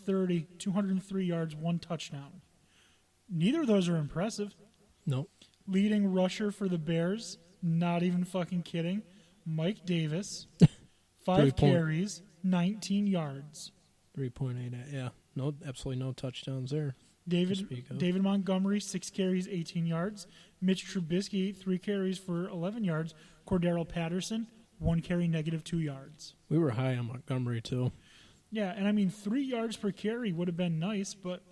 30, 203 yards, 1 touchdown. Neither of those are impressive. No. Leading rusher for the Bears, not even fucking kidding, Mike Davis, 5 carries, 19 yards. 3.8, yeah. No, absolutely no touchdowns there. David Montgomery, 6 carries, 18 yards. Mitch Trubisky, 3 carries for 11 yards. Cordero Patterson, 1 carry, -2 yards. We were high on Montgomery, too. Yeah, and I mean, 3 yards per carry would have been nice, but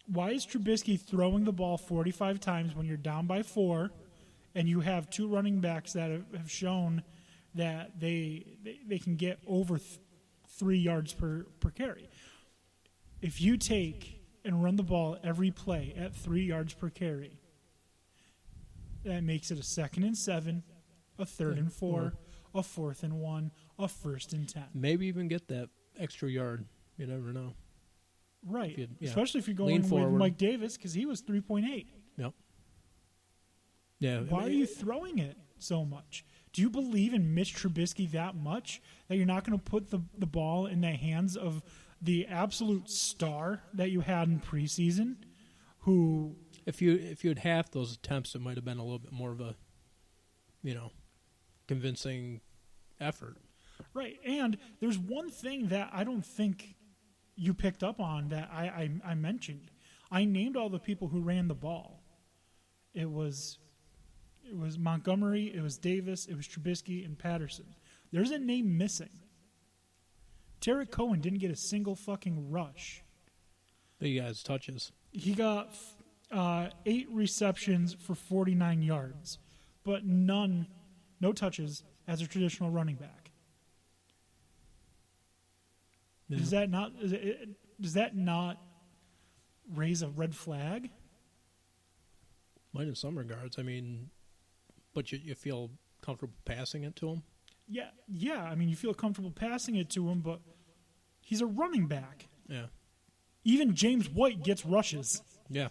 why is Trubisky throwing the ball 45 times when you're down by 4 and you have 2 running backs that have shown that they can get over 3 yards per carry? If you take and run the ball every play at 3 yards per carry, that makes it a 2nd and 7, a 3rd and 4, a 4th and 1, a 1st and 10. Maybe even get that extra yard. You never know. Right, especially if you're going with Mike Davis, because he was 3.8. Yep. Yeah. Why are you throwing it so much? Do you believe in Mitch Trubisky that much that you're not going to put the ball in the hands of the absolute star that you had in preseason? Who, if you had half those attempts, it might have been a little bit more of a, convincing effort. Right, and there's one thing that I don't think you picked up on that I mentioned. I named all the people who ran the ball. It was Montgomery, it was Davis, it was Trubisky, and Patterson. There's a name missing. Tarek Cohen didn't get a single fucking rush. But he got his touches. He got 8 receptions for 49 yards, but no touches as a traditional running back. Yeah. Does that not raise a red flag? Might in some regards. I mean, but you feel comfortable passing it to him? Yeah. I mean, you feel comfortable passing it to him, but he's a running back. Yeah. Even James White gets rushes. Yeah.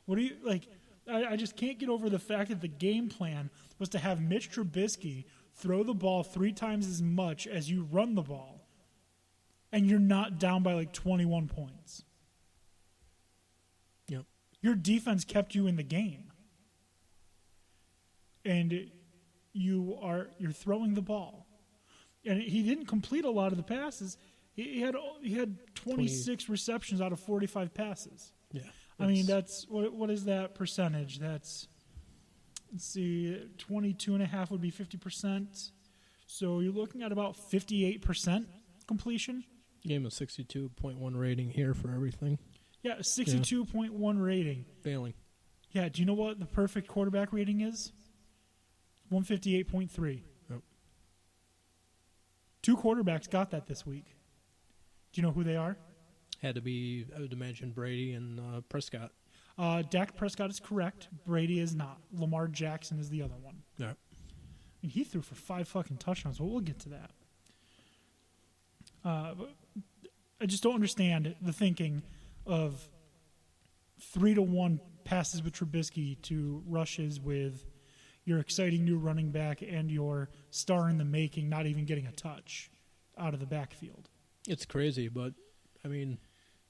What do you like? I just can't get over the fact that the game plan was to have Mitch Trubisky throw the ball 3 times as much as you run the ball, and you're not down by like 21 points. Yep. Your defense kept you in the game, and you're throwing the ball, and he didn't complete a lot of the passes. He had 26 receptions out of 45 passes. Yeah. I mean, that's what is that percentage? That's, let's see, 22.5 would be 50%. So you're looking at about 58% completion. Gave him a 62.1 rating here for everything. Yeah, 62.1 rating. Failing. Yeah, do you know what the perfect quarterback rating is? 158.3. Yep. 2 quarterbacks got that this week. Do you know who they are? Had to be, I would imagine, Brady and Prescott. Dak Prescott is correct. Brady is not. Lamar Jackson is the other one. Yeah. I mean, he threw for 5 fucking touchdowns, but we'll get to that. But I just don't understand the thinking of 3-1 passes with Trubisky to rushes with your exciting new running back and your star in the making not even getting a touch out of the backfield. It's crazy, but I mean,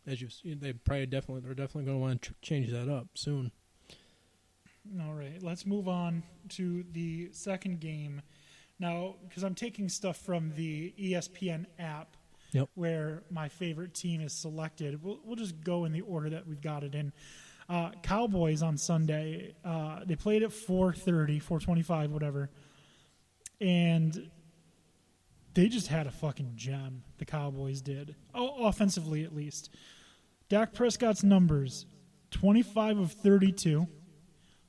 as they're definitely going to want to change that up soon. All right, let's move on to the second game now, because I'm taking stuff from the ESPN app. Yep. Where my favorite team is selected. We'll just go in the order that we've got it in. Cowboys on Sunday. They played at 4:30, 4:25, whatever. And they just had a fucking gem, the Cowboys did. Offensively, at least. Dak Prescott's numbers, 25 of 32,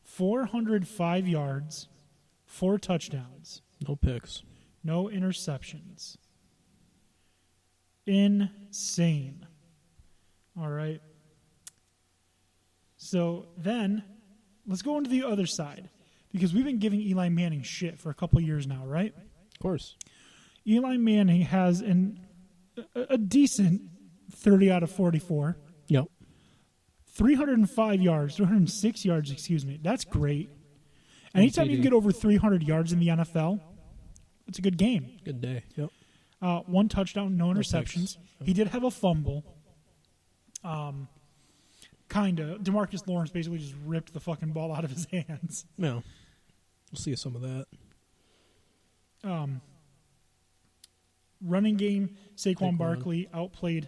405 yards, 4 touchdowns. No picks. No interceptions. Insane. All right. So then, let's go into the other side, because we've been giving Eli Manning shit for a couple years now, right? Of course. Eli Manning has a decent 30 out of 44. Yep. 306 yards, excuse me. That's great. Anytime you can get over 300 yards in the NFL, it's a good game. Good day. Yep. 1 touchdown, no interceptions. He did have a fumble, Kind of. DeMarcus Lawrence basically just ripped the fucking ball out of his hands. No. We'll see some of that. Running game, Saquon Barkley outplayed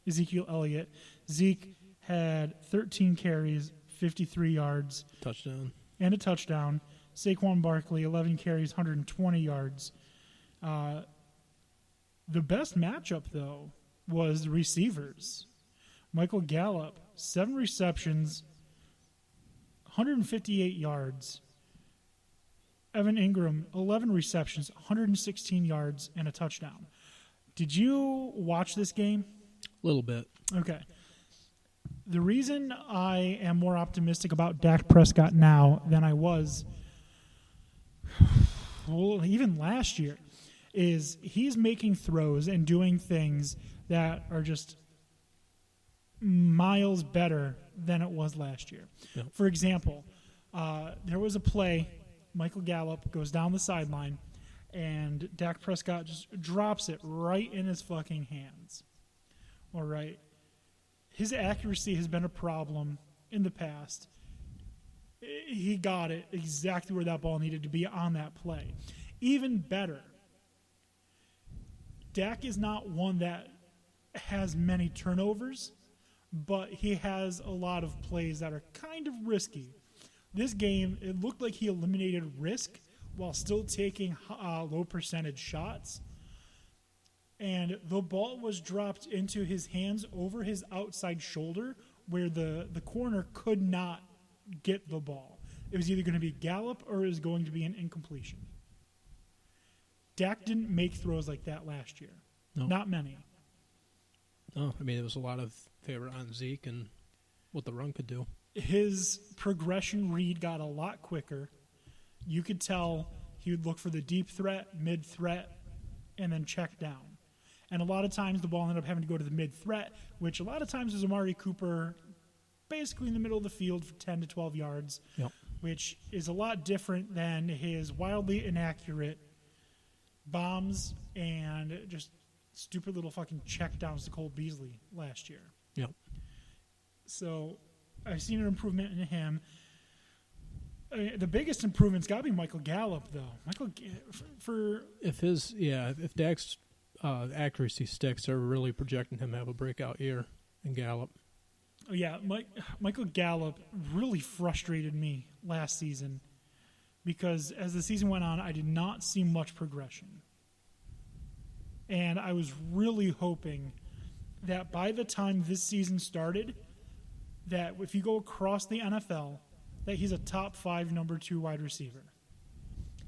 Ezekiel Elliott. Zeke had 13 carries, 53 yards. Touchdown. And a touchdown. Saquon Barkley, 11 carries, 120 yards. The best matchup, though, was the receivers. Michael Gallup, 7 receptions, 158 yards. Evan Ingram, 11 receptions, 116 yards, and a touchdown. Did you watch this game? A little bit. Okay. The reason I am more optimistic about Dak Prescott now than I was even last year is he's making throws and doing things that are just miles better than it was last year. Yep. For example, there was a play, Michael Gallup goes down the sideline, and Dak Prescott just drops it right in his fucking hands. All right. His accuracy has been a problem in the past. He got it exactly where that ball needed to be on that play. Even better, Dak is not one that has many turnovers, but he has a lot of plays that are kind of risky. This game, it looked like he eliminated risk while still taking low percentage shots. And the ball was dropped into his hands over his outside shoulder where the corner could not get the ball. It was either going to be Gallup or it was going to be an incompletion. Dak didn't make throws like that last year. No. Not many. No, I mean, there was a lot of favor on Zeke and what the run could do. His progression read got a lot quicker. You could tell he would look for the deep threat, mid threat, and then check down. And a lot of times the ball ended up having to go to the mid threat, which a lot of times was Amari Cooper basically in the middle of the field for 10 to 12 yards, Yep. which is a lot different than his wildly inaccurate bombs and just stupid little fucking checkdowns to Cole Beasley last year. Yep. So I've seen an improvement in him. The biggest improvement's got to be Michael Gallup, though. If Dak's accuracy sticks, they're really projecting him to have a breakout year in Gallup. Oh, yeah, Michael Gallup really frustrated me last season because as the season went on, I did not see much progression. And I was really hoping that by the time this season started, that if you go across the NFL, that he's a top 5 number 2 wide receiver.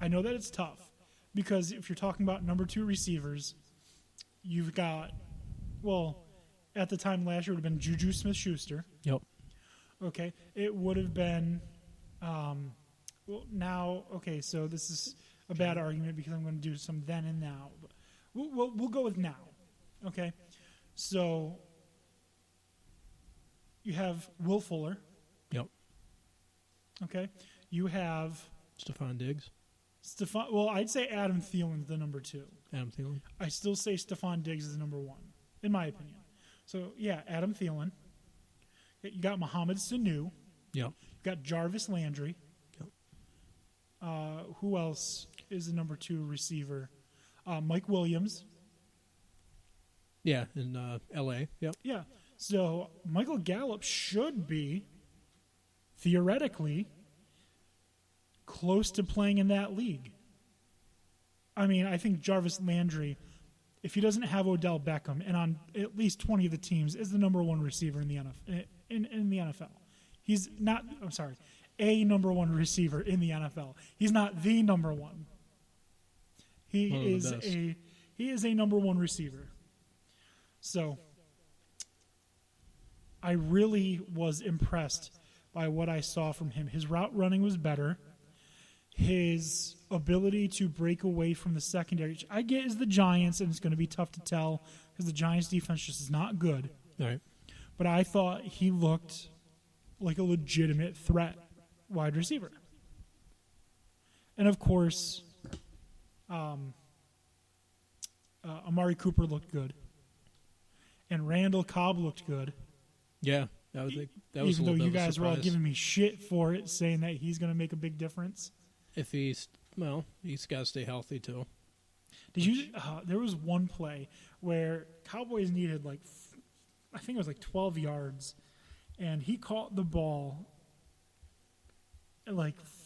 I know that it's tough because if you're talking about number 2 receivers, you've got, at the time last year it would have been Juju Smith-Schuster. Yep. Okay. It would have been, so this is a bad argument because I'm going to do some then and now. But we'll go with now. Okay. So you have Will Fuller. Yep. Okay. You have Stephon Diggs. I'd say Adam Thielen's the number 2. Adam Thielen. I still say Stephon Diggs is the number 1, in my opinion. So, yeah, Adam Thielen. You got Mohamed Sanu. Yep. You got Jarvis Landry. Yep. Who else is the number 2 receiver? Mike Williams. Yeah, in L.A. Yep. Yeah. So, Michael Gallup should be, theoretically, close to playing in that league. I mean, I think Jarvis Landry, if he doesn't have Odell Beckham, and on at least 20 of the teams, is the number 1 receiver in the NFL. In the NFL. He's not, a number 1 receiver in the NFL. He's not the number 1. He is a number 1 receiver. So, I really was impressed by what I saw from him. His route running was better. His ability to break away from the secondary, which I get is the Giants, and it's going to be tough to tell because the Giants' defense just is not good. All right. But I thought he looked like a legitimate threat wide receiver. And, of course, Amari Cooper looked good. And Randall Cobb looked good. Yeah, that was a Even though little you bit of a guys were all surprise. giving me shit for it, saying that he's going to make a big difference. If he's got to stay healthy too. Did you? There was one play where Cowboys needed I think it was 12 yards, and he caught the ball at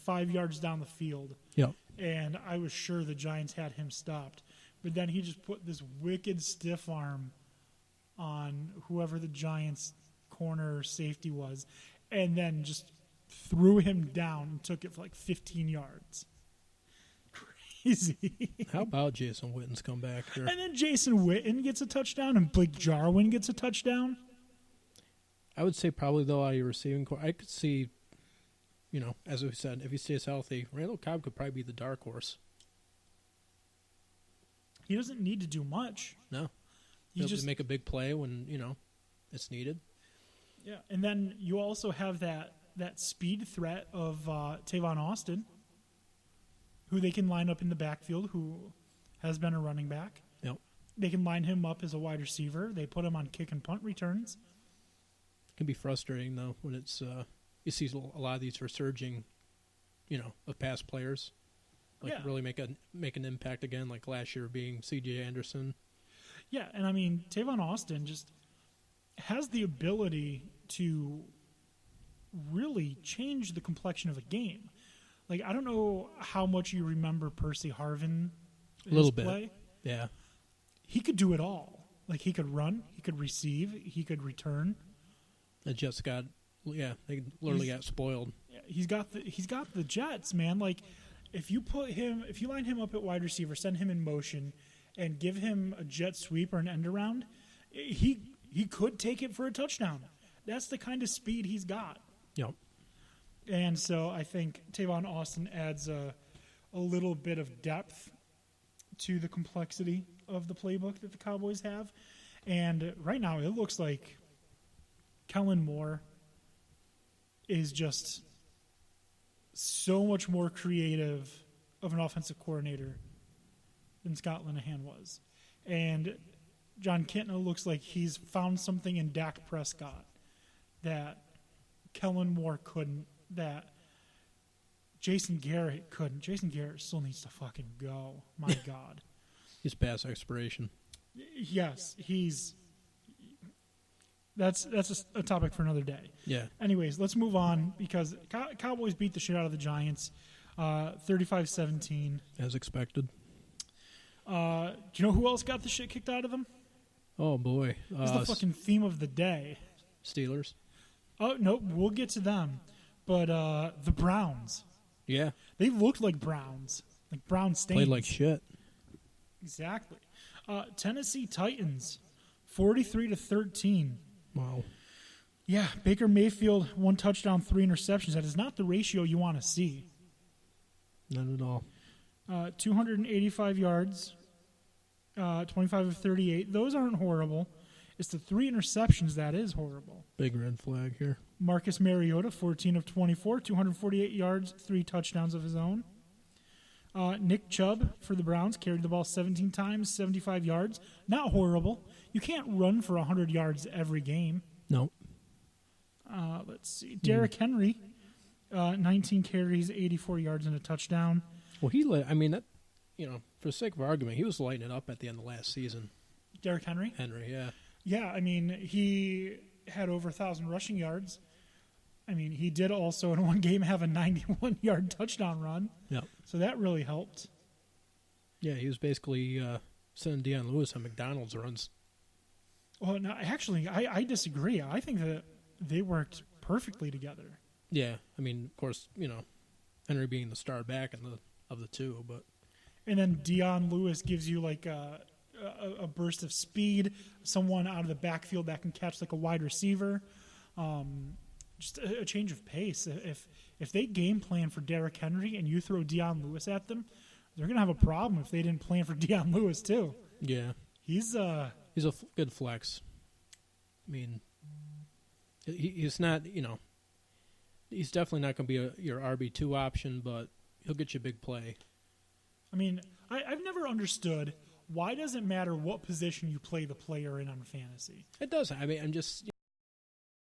5 yards down the field. Yep. And I was sure the Giants had him stopped. But then he just put this wicked stiff arm on whoever the Giants' corner safety was, and then just threw him down and took it for 15 yards. Crazy. How about Jason Witten's comeback here? And then Jason Witten gets a touchdown, and Blake Jarwin gets a touchdown. I would say probably, though, out of your receiving core, I could see, as we said, if he stays healthy, Randall Cobb could probably be the dark horse. He doesn't need to do much. No. He He'll just make a big play when, it's needed. Yeah, and then you also have that speed threat of Tavon Austin, who they can line up in the backfield, who has been a running back. Yep. They can line him up as a wide receiver. They put him on kick and punt returns. It can be frustrating, though, when it's you see a lot of these resurging, of past players, really make an impact again, like last year being C.J. Anderson. Yeah, and I mean, Tavon Austin just has the ability to really change the complexion of a game. I don't know how much you remember Percy Harvin. A little bit. Play. Yeah. He could do it all. He could run, he could receive, he could return. It just got, they literally got spoiled. He's got the Jets, man. If you line him up at wide receiver, send him in motion, and give him a jet sweep or an end around, he could take it for a touchdown. That's the kind of speed he's got. Yep. And so I think Tavon Austin adds a little bit of depth to the complexity of the playbook that the Cowboys have. And right now it looks like Kellen Moore is just so much more creative of an offensive coordinator than Scott Linehan was. And John Kintner looks like he's found something in Dak Prescott that Kellen Moore couldn't, that Jason Garrett couldn't. Jason Garrett still needs to fucking go. My God. He's past expiration. Yes, that's a topic for another day. Yeah. Anyways, let's move on because Cowboys beat the shit out of the Giants, 35-17. As expected. Do you know who else got the shit kicked out of them? Oh, boy. It's the fucking theme of the day. Steelers. Oh, nope, we'll get to them. But the Browns. Yeah. They looked like Browns. Like Brown stains. Played like shit. Exactly. Tennessee Titans, 43-13. Wow. Yeah, Baker Mayfield, 1 touchdown, 3 interceptions. That is not the ratio you want to see. Not at all. 285 yards, 25 of 38. Those aren't horrible. It's the 3 interceptions that is horrible. Big red flag here. Marcus Mariota, 14 of 24, 248 yards, 3 touchdowns of his own. Nick Chubb for the Browns carried the ball 17 times, 75 yards. Not horrible. You can't run for 100 yards every game. No. Let's see. Derrick Henry, 19 carries, 84 yards, and a touchdown. Well, for the sake of argument, he was lighting it up at the end of last season. Derrick Henry? Henry, yeah. Yeah, I mean, he had over 1,000 rushing yards. I mean, he did also in one game have a 91-yard touchdown run. Yep. So that really helped. Yeah, he was basically sending Deion Lewis on McDonald's runs. Well, no, actually, I disagree. I think that they worked perfectly together. Yeah, I mean, of course, Henry being the star back of the two, but and then Deion Lewis gives you like a burst of speed, someone out of the backfield that can catch like a wide receiver, just a change of pace. If they game plan for Derrick Henry and you throw Deion Lewis at them, they're gonna have a problem if they didn't plan for Deion Lewis too. Yeah, he's a good flex. I mean, he's not, he's definitely not going to be your RB2 option, but he'll get you a big play. I mean, I've never understood why does it matter what position you play the player in on fantasy. It doesn't. I mean, I'm just